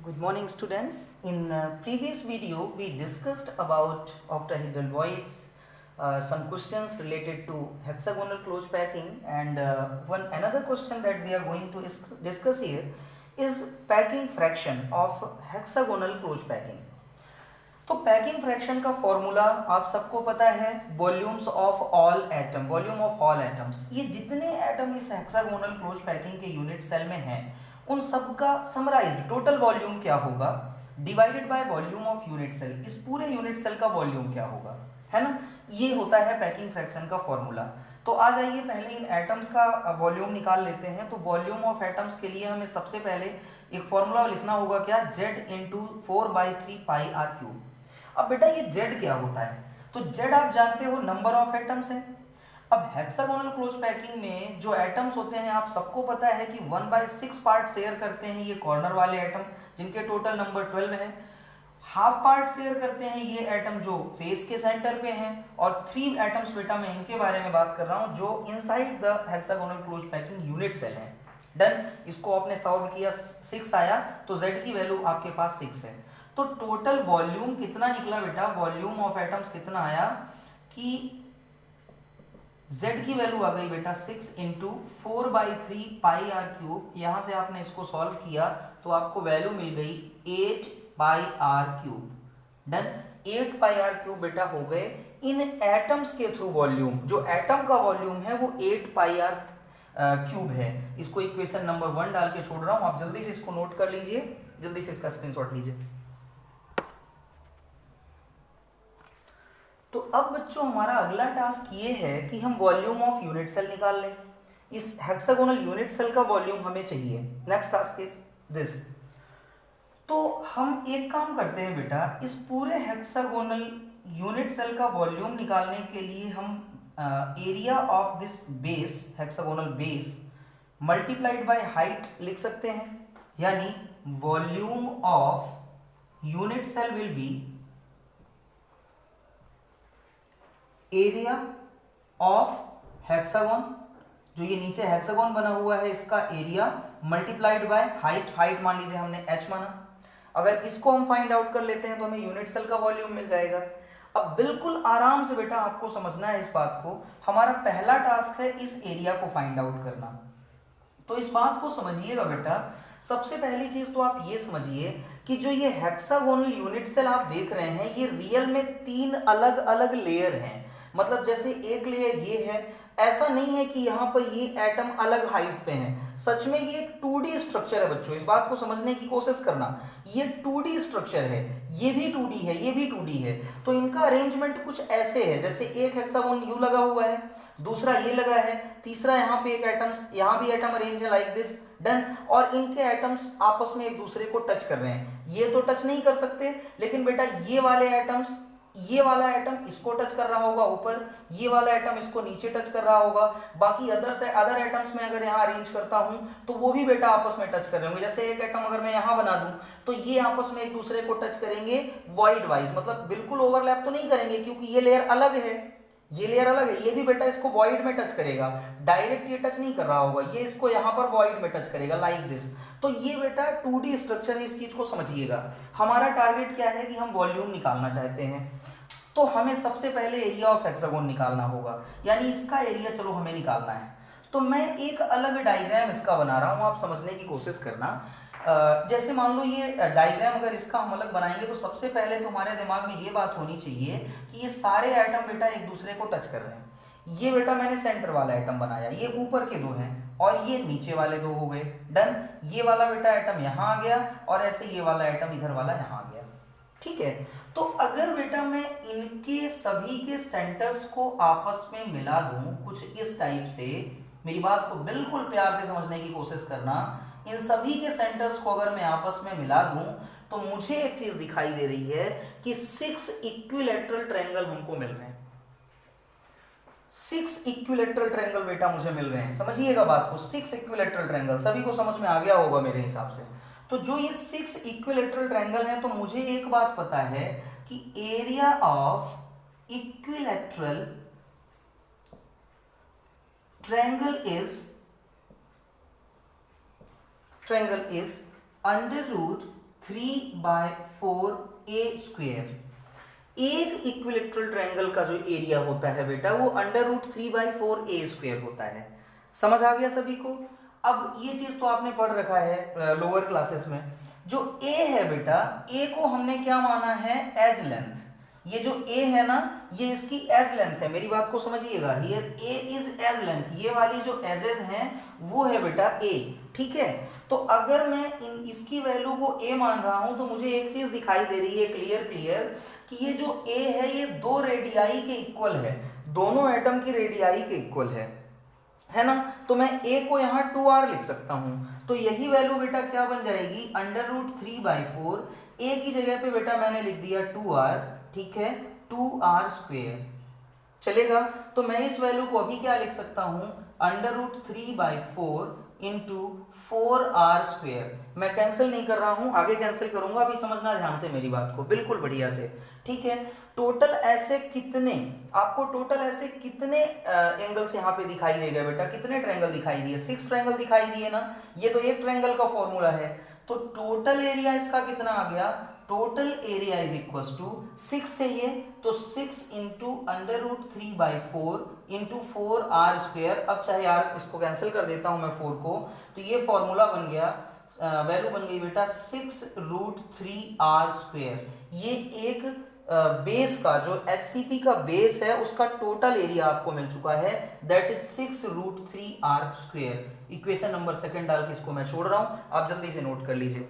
Good morning students. In previous video we discussed about octahedral voids, some questions related to hexagonal closed packing, and one another question that we are going to discuss here is packing fraction of hexagonal closed packing. तो packing fraction का formula आप सबको पता है, volumes of all atom, volume of all atoms, ये जितने atom इस hexagonal close packing के यूनिट सेल में हैं उन सब का समराइज्ड टोटल वॉल्यूम क्या होगा divided by volume of unit cell, इस पूरे यूनिट सेल का वॉल्यूम क्या होगा, है ना। ये होता है पैकिंग फ्रैक्शन का फॉर्मूला। तो आ जाइए पहले इन एटम्स का वॉल्यूम निकाल लेते हैं। तो वॉल्यूम ऑफ एटम्स के लिए हमें सबसे पहले एक फॉर्मूला लिखना होगा, क्या, Z into 4/3 pi are cube. अब बेटा ये Z क्या होता है, तो Z आप जानते हो नंबर ऑफ एटम्स है। अब हेक्सागोनल क्लोज पैकिंग में जो एटम्स होते हैं आप सबको पता है कि 1/6 पार्ट शेयर करते हैं ये कॉर्नर वाले एटम, जिनके टोटल नंबर 12 है। हाफ पार्ट शेयर करते हैं ये एटम जो फेस के सेंटर पे हैं, और 3 एटम्स बेटा मैं इनके बारे में बात कर रहा हूं जो inside the hexagonal close packing unit cell है। डन, इसको आपने सॉल्व किया, 6 आया, तो Z की वैल्यू आपके पास 6 है। तो टोटल वॉल्यूम कितना निकला बेटा, वॉल्यूम ऑफ एटम्स कितना आया कि Z की वैल्यू आ गई बेटा 6 इंटू 4/3 पाई आर क्यूब। यहां से आपने इसको सॉल्व किया तो आपको वैल्यू मिल गई 8 pi are cube. Done, 8 pi are cube बेटा हो गए इन एटम्स के थ्रू वॉल्यूम। जो एटम का वॉल्यूम है वो 8 पाई आर क्यूब है। इसको इक्वेशन नंबर 1 डाल के छोड़ रहा हूं, आप जल्दी से इसको नोट कर लीजिए, जल्दी से इसका स्क्रीनशॉट लीजिए। तो अब बच्चों हमारा अगला टास्क ये है कि हम वॉल्यूम ऑफ यूनिट सेल निकाल लें। इस हेक्सागोनल यूनिट सेल का वॉल्यूम हमें चाहिए। Next task is this. तो हम एक काम करते हैं बेटा, इस पूरे हेक्सागोनल यूनिट सेल का वॉल्यूम निकालने के लिए हम area of this base, hexagonal base, multiplied by height लिख सकते हैं। यानी volume of unit cell will be area of hexagon, जो ये नीचे हेक्सागोन बना हुआ है इसका area, multiplied by height, height मान लीजिए हमने h माना। अगर इसको हम फाइंड आउट कर लेते हैं तो हमें यूनिट सेल का वॉल्यूम मिल जाएगा। अब बिल्कुल आराम से बेटा आपको समझना है इस बात को, हमारा पहला टास्क है इस एरिया को फाइंड आउट करना। तो इस बात को समझिएगा बेटा, सबसे पहली चीज तो आप ये समझिए कि जो ये हेक्सागोनल यूनिट सेल आप देख रहे हैं ये रियल में 3 अलग अलग लेयर हैं। मतलब जैसे एक लेयर ये है, ऐसा नहीं है कि यहाँ पर ये एटम अलग हाइट पे हैं। सच में ये एक 2D स्ट्रक्चर है बच्चों, इस बात को समझने की कोशिश करना। ये 2D स्ट्रक्चर है, ये भी 2D है, ये भी 2D है। तो इनका अरेंजमेंट कुछ ऐसे है, जैसे एक हेक्सागोन यू लगा हुआ है, दूसरा ये लगा है, तीसरा यहाँ पे एक एटम, यहाँ भी एटम अरेंज है लाइक दिस। डन, और इनके एटम्स आपस में एक दूसरे को टच कर रहे हैं। ये तो टच नहीं कर सकते, लेकिन बेटा ये वाले एटम्स, ये वाला एटम इसको टच कर रहा होगा ऊपर, ये वाला एटम इसको नीचे टच कर रहा होगा। बाकी अदर एटम्स में अगर यहाँ अरेंज करता हूं तो वो भी बेटा आपस में टच कर रहे होंगे। जैसे एक एटम अगर मैं यहाँ बना दूं तो ये आपस में एक दूसरे को टच करेंगे वॉइड वाइज, मतलब बिल्कुल ओवरलैप तो नहीं करेंगे क्योंकि ये लेयर अलग है, ये लेयर अलग है। ये भी बेटा इसको वॉइड में टच करेगा, डायरेक्ट ये टच नहीं कर रहा होगा, ये इसको यहाँ पर वॉइड में टच करेगा लाइक दिस। तो ये बेटा 2D स्ट्रक्चर है, इस चीज को समझिएगा। हमारा टारगेट क्या है कि हम वॉल्यूम निकालना चाहते हैं, तो हमें सबसे पहले एरिया ऑफ हेक्सागोन निकालना होगा, यानी इसका एरिया चलो हमें निकालना है। तो मैं एक अलग डायग्राम इसका बना रहा हूं, आप समझने की कोशिश करना। जैसे मान लो ये डायग्राम अगर इसका हम अलग बनाएंगे तो सबसे पहले तो हमारे दिमाग में ये बात होनी चाहिए कि ये सारे एटम बेटा एक दूसरे को टच कर रहे हैं। ये बेटा मैंने सेंटर वाला एटम बनाया, ये ऊपर के 2 हैं और ये नीचे वाले 2 हो गए। डन, ये वाला बेटा एटम यहाँ आ गया और ऐसे ये वाला एटम इधर वाला यहाँ आ गया। ठीक है, तो अगर बेटा मैं इनके सभी के सेंटर्स को आपस में मिला दूं कुछ इस टाइप से, मेरी बात को बिल्कुल प्यार से समझने की कोशिश करना, इन सभी के सेंटर्स को अगर मैं आपस में मिला दूं तो मुझे एक चीज दिखाई दे रही है कि 6 इक्विलैटरल ट्रायंगल हमको मिल रहे हैं। 6 इक्विलैटरल ट्रायंगल बेटा मुझे मिल रहे हैं, समझिएगा बात को। 6 इक्विलैटरल ट्रायंगल सभी को समझ में आ गया होगा मेरे हिसाब से। तो जो ये 6 इक्विलैटरल ट्रायंगल है, तो मुझे एक बात पता है कि area of equilateral triangle is under root 3/4 a²। एक इक्विलेटरल ट्रायंगल का जो एरिया होता है बेटा वो √3/4 a² होता है। समझ आ गया सभी को? अब ये चीज तो आपने पढ़ रखा है लोअर क्लासेस में। जो ए है बेटा, ए को हमने क्या माना है? Edge length. ये जो ए है ना, ये इसकी एज लेंथ है। मेरी बात को समझिएगा, here a is edge length. ये वाली जो एजेस हैं वो है बेटा ए, ठीक है। तो अगर मैं इसकी वैल्यू को ए मान रहा हूं तो मुझे एक चीज दिखाई दे रही है क्लियर कि ये जो ए है ये दो रेडियाई के इक्वल है, दोनों एटम की रेडियाई के इक्वल है ना। तो मैं ए को यहाँ 2r लिख सकता हूं। तो यही वैल्यू बेटा क्या बन जाएगी? √3/4। ए की जगह पे बेटा मैंने लिख दिया 2r, ठीक है, 2r²। चलेगा? तो मैं इस वैल्यू को अभी क्या लिख सकता हूं? √3/4 इंटू 4r²। मैं कैंसिल नहीं कर रहा हूं, आगे कैंसिल करूंगा, अभी समझना ध्यान से मेरी बात को, बिल्कुल बढ़िया से, ठीक है। टोटल ऐसे कितने, आपको टोटल ऐसे कितने एंगल्स यहाँ पे दिखाई देगा बेटा? कितने ट्रायंगल दिखाई दिए? 6 ट्रायंगल दिखाई दिए ना। ये तो एक ट्रायंगल का फॉर्मूला है। तो टोटल एरिया इसका कितना आ गया? Total area is equal to 6 है ये, तो 6 इंटू √3/4 इंटू 4r²। अब चाहे यार इसको कैंसिल कर देता हूं मैं 4 को, तो ये फॉर्मूला बन गया, वैल्यू बन गई बेटा 6√3r²। ये एक बेस का जो HCP का बेस है उसका टोटल एरिया आपको मिल चुका है, that is 6√3r²। Equation number 2 डाल के इसको मैं छोड़ रहा हूं, आप जल्दी से नोट कर लीजिए।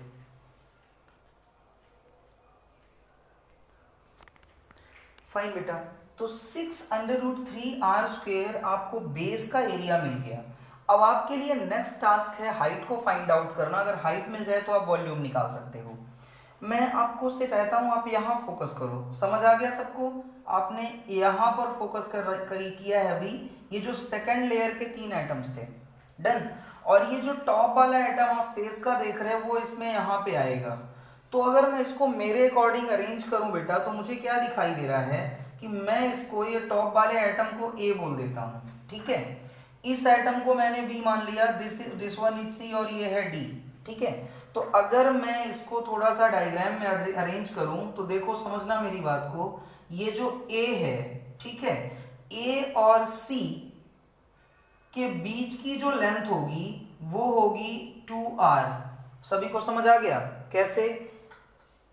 फाइन बेटा, तो 6√3r² आपको बेस का एरिया मिल गया। अब आपके लिए नेक्स्ट टास्क है हाइट को फाइंड आउट करना। अगर हाइट मिल जाए तो आप वॉल्यूम निकाल सकते हो। मैं आपको से चाहता हूं आप यहां फोकस करो। समझ आ गया सबको? आपने यहां पर फोकस किया है अभी। ये जो सेकंड लेयर के 3 एटम्स थे, डन। और ये जो टॉप वाला एटम आप फेस का देख रहे हैं वो इसमें यहां पे आएगा। तो अगर मैं इसको मेरे अकॉर्डिंग अरेंज करूं बेटा, तो मुझे क्या दिखाई दे रहा है कि मैं इसको, ये टॉप वाले एटम को ए बोल देता हूं, ठीक है। इस एटम को मैंने बी मान लिया, दिस वन इज सी और ये है डी, ठीक है। तो अगर मैं इसको थोड़ा सा डायग्राम में अरेंज करूं तो देखो, समझना मेरी बात को, ये जो ए है, ठीक है, ए और सी के बीच की जो लेंथ होगी वो होगी 2r। सभी को समझ आ गया? कैसे?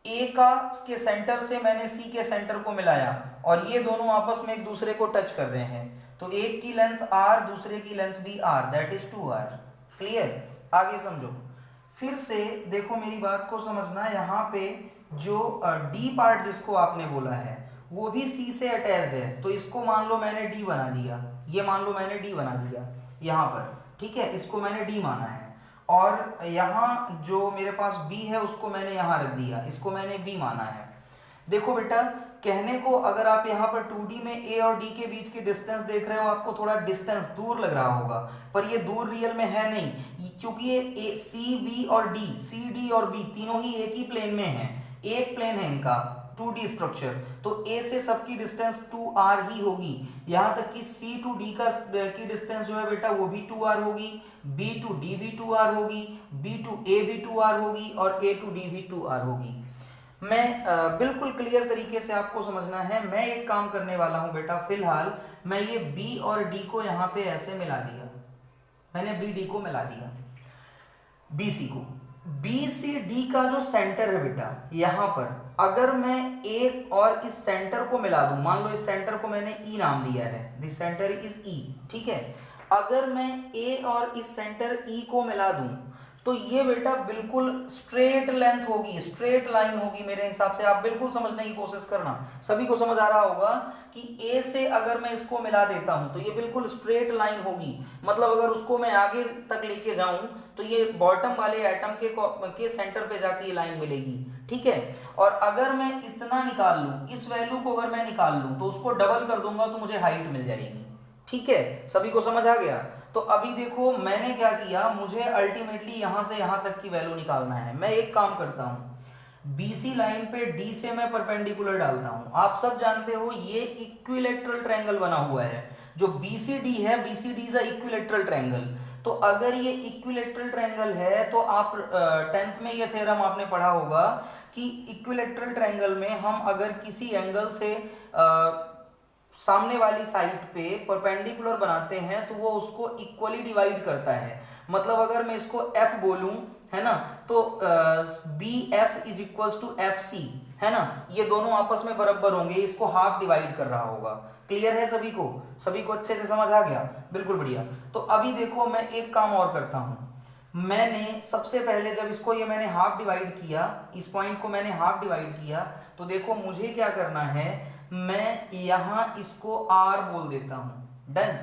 ए का के सेंटर से मैंने सी के सेंटर को मिलाया और ये दोनों आपस में एक दूसरे को टच कर रहे हैं, तो एक की लेंथ r, दूसरे की लेंथ भी r, that is 2r। Clear? आगे समझो। फिर से देखो, मेरी बात को समझना, यहाँ पे जो डी पार्ट जिसको आपने बोला है वो भी सी से अटैच्ड है, तो इसको मान लो मैंने डी बना दिया, ये मान लो मैंने डी बना दिया यहाँ पर, ठीक है, इसको मैंने डी माना है। और यहाँ जो मेरे पास बी है उसको मैंने यहाँ रख दिया, इसको मैंने बी माना है। देखो बेटा, कहने को अगर आप यहाँ पर 2D में ए और डी के बीच की डिस्टेंस देख रहे हो, आपको थोड़ा डिस्टेंस दूर लग रहा होगा, पर ये दूर रियल में है नहीं, क्योंकि ये सी बी और डी, सी डी और बी तीनों ही एक ही प्लेन में है, एक प्लेन है इनका 2D स्ट्रक्चर। तो ए से सबकी डिस्टेंस 2r ही होगी, यहाँ तक कि सी टू डी की डिस्टेंस जो है बेटा वो भी 2r होगी, बी टू डी भी 2r होगी, बी टू ए भी 2r होगी और ए टू डी भी 2r होगी। मैं बिल्कुल क्लियर तरीके से आपको समझना है। मैं एक काम करने वाला हूं बेटा, फिलहाल मैं ये B और D को यहाँ पे ऐसे मिला दिया, मैंने BD को मिला दिया, BC को। BCD का जो सेंटर है बेटा यहाँ पर, अगर मैं A और इस सेंटर को मिला दूं, मान लो इस सेंटर को मैंने E नाम दिया है, दिस सेंटर इज E, ठीक है। अगर मैं A और इस सेंटर E को मिला दूं तो ये बेटा बिल्कुल स्ट्रेट लेंथ होगी, स्ट्रेट लाइन होगी मेरे हिसाब से। आप बिल्कुल समझने की कोशिश करना, सभी को समझ आ रहा होगा कि ए से अगर मैं इसको मिला देता हूं तो ये बिल्कुल स्ट्रेट लाइन होगी। मतलब अगर उसको मैं आगे तक लेके जाऊं तो ये बॉटम वाले एटम के सेंटर पे जाके ये लाइन मिलेगी, ठीक है। और अगर मैं इतना निकाल लूं, इस वैल्यू को अगर मैं निकाल लूं तो उसको डबल कर दूंगा तो मुझे हाइट मिल जाएगी, ठीक है। सभी को समझ आ गया? तो अभी देखो मैंने क्या किया, मुझे अल्टीमेटली यहां से यहां तक की वैल्यू निकालना है। मैं एक काम करता हूं, BC लाइन पे D से मैं परपेंडिकुलर डालता हूं। आप सब जानते हो ये इक्विलेटरल ट्रायंगल बना हुआ है, जो BCD है, BCD is a equilateral triangle. तो अगर ये इक्विलेटरल ट्रायंगल है तो आप 10th में ये थ्योरम आपने पढ़ा होगा कि इक्विलेटरल ट्रायंगल में हम अगर किसी एंगल से सामने वाली साइड पे परपेंडिकुलर बनाते हैं तो वो उसको इक्वली डिवाइड करता है। मतलब अगर मैं इसको F बोलूं, है ना, तो BF is equals to FC, है ना, ये दोनों आपस में बराबर होंगे, इसको हाफ डिवाइड कर रहा होगा। क्लियर है सभी को? सभी को अच्छे से समझ आ गया? बिल्कुल बढ़िया। तो अभी देखो मैं एक काम और करता हूं। मैंने सबसे पहले जब इसको ये मैंने हाफ डिवाइड किया, इस पॉइंट को मैंने हाफ डिवाइड किया, तो देखो मुझे क्या करना है, मैं यहां इसको R बोल देता हूं। डन।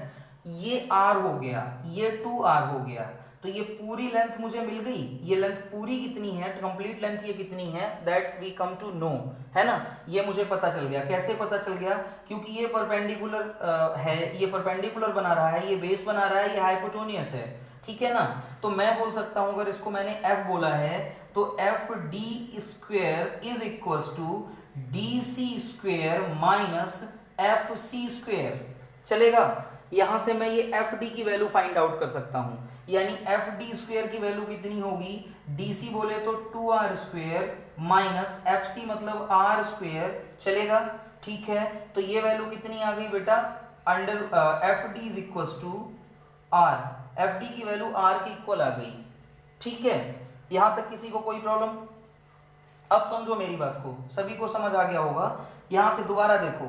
ये R हो गया, ये 2R हो गया, तो ये पूरी लेंथ मुझे मिल गई। ये लेंथ पूरी कितनी है, कंप्लीट लेंथ ये कितनी है, that we come to know, है ना। ये मुझे पता चल गया। कैसे पता चल गया? क्योंकि ये परपेंडिकुलर है, ये परपेंडिकुलर बना रहा है, ये बेस बना रहा है, ये हाइपोटेन्यूस है, ठीक है ना। तो मैं बोल सकता हूं, अगर इसको मैंने F बोला है तो FD square is equals to DC square minus FC square. चलेगा? यहां से मैं ये FD की वैल्यू फाइंड आउट कर सकता हूं, यानी FD स्क्वायर की वैल्यू कितनी होगी, DC बोले तो 2R स्क्वायर माइनस FC मतलब R स्क्वायर। चलेगा? ठीक है, तो ये वैल्यू कितनी आ गई बेटा, under FD is equals to R। FD की वैल्यू R की इक्वल आ गई। ठीक है, यहां तक किसी को कोई प्रॉब्लम? अब समझो मेरी बात को, सभी को समझ आ गया होगा। यहां से दोबारा देखो,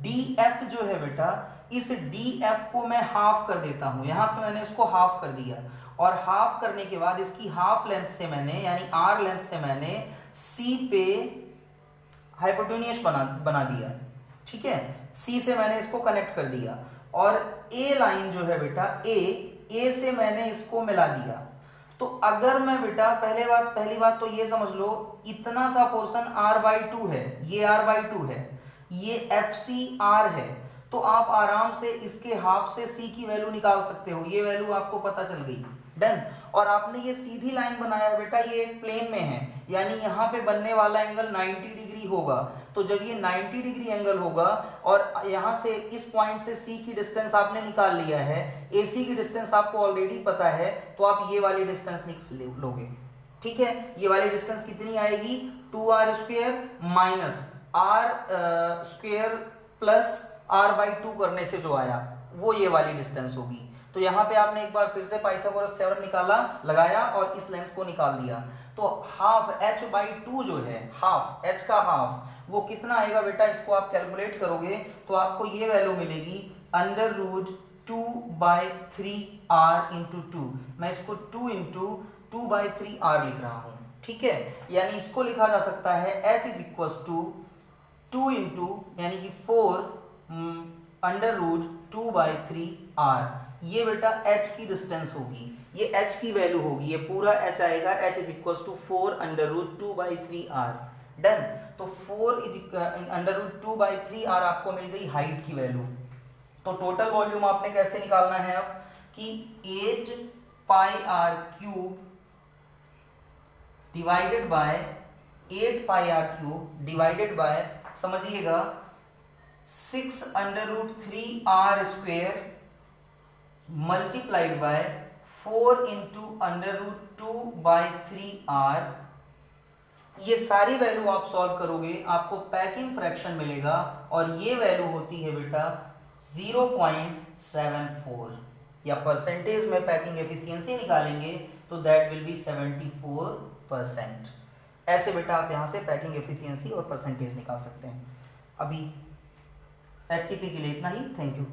DF जो है बेटा, इस DF को मैं हाफ कर देता हूं। यहां से मैंने इसको हाफ कर दिया, और हाफ करने के बाद इसकी हाफ लेंथ से मैंने, यानी R लेंथ से मैंने C पे हाइपोटेन्यूस बना दिया। ठीक है, C से मैंने इसको कनेक्ट कर दिया, और A लाइन जो है बेटा, A से मैंने इसको मिला दिया। तो अगर मैं बेटा पहली बात तो ये समझ लो, इतना सा पोर्शन R/2 है, ये R/2 है, ये FCR है, तो आप आराम से इसके हाफ से C की वैल्यू निकाल सकते हो। ये वैल्यू आपको पता चल गई। डन। और आपने ये सीधी लाइन बनाया बेटा, ये एक प्लेन में है, यानी यहाँ पे बनने वाला एंगल 90 डिग्री होगा। तो जब ये 90 डिग्री एंगल होगा, और यहाँ से इस पॉइंट से C की डिस्टेंस आपने निकाल लिया है, AC की डिस्टेंस आपको ऑलरेडी पता है, तो आप ये वाली डिस्टेंस निकाल लोगे। ठीक है, ये वाली डिस्टेंस कितनी आएगी, 2R square minus R square plus R/2 करने से जो आया, वो ये वाली डिस्टेंस होगी। तो यहाँ पे आपने एक बार फिर से पाइथागोरस थ्योरम निकाला, लगाया, और इस लेंथ को निकाल दिया। तो हाफ H/2 जो है, हाफ H का हाफ, वो कितना आएगा बेटा, इसको आप कैलकुलेट करोगे तो आपको ये वैल्यू मिलेगी √2/3R इंटू 2। मैं इसको 2 इंटू 2/3R लिख रहा हूं। ठीक है, यानी इसको लिखा जा सकता है H is equals to 2 into, यानी कि 4 √2/3R। ये बेटा H की डिस्टेंस होगी, ये H की वैल्यू होगी, ये पूरा H आएगा, H is equals to 4 √2/3R। Done. तो 4 √2/3R आपको मिल गई हाइट की वैल्यू। तो टोटल वॉल्यूम आपने कैसे निकालना है अब, कि 8πr³ divided by 8πr³ divided by, समझिएगा, 6√3R square multiplied by 4 into √2/3R। ये सारी वैल्यू आप सॉल्व करोगे, आपको पैकिंग फ्रैक्शन मिलेगा, और ये वैल्यू होती है बेटा 0.74, या परसेंटेज में पैकिंग एफिशिएंसी निकालेंगे तो दैट विल बी 74%। ऐसे बेटा आप यहां से पैकिंग एफिशिएंसी और परसेंटेज निकाल सकते हैं। अभी HCP के लिए इतना ही। Thank you.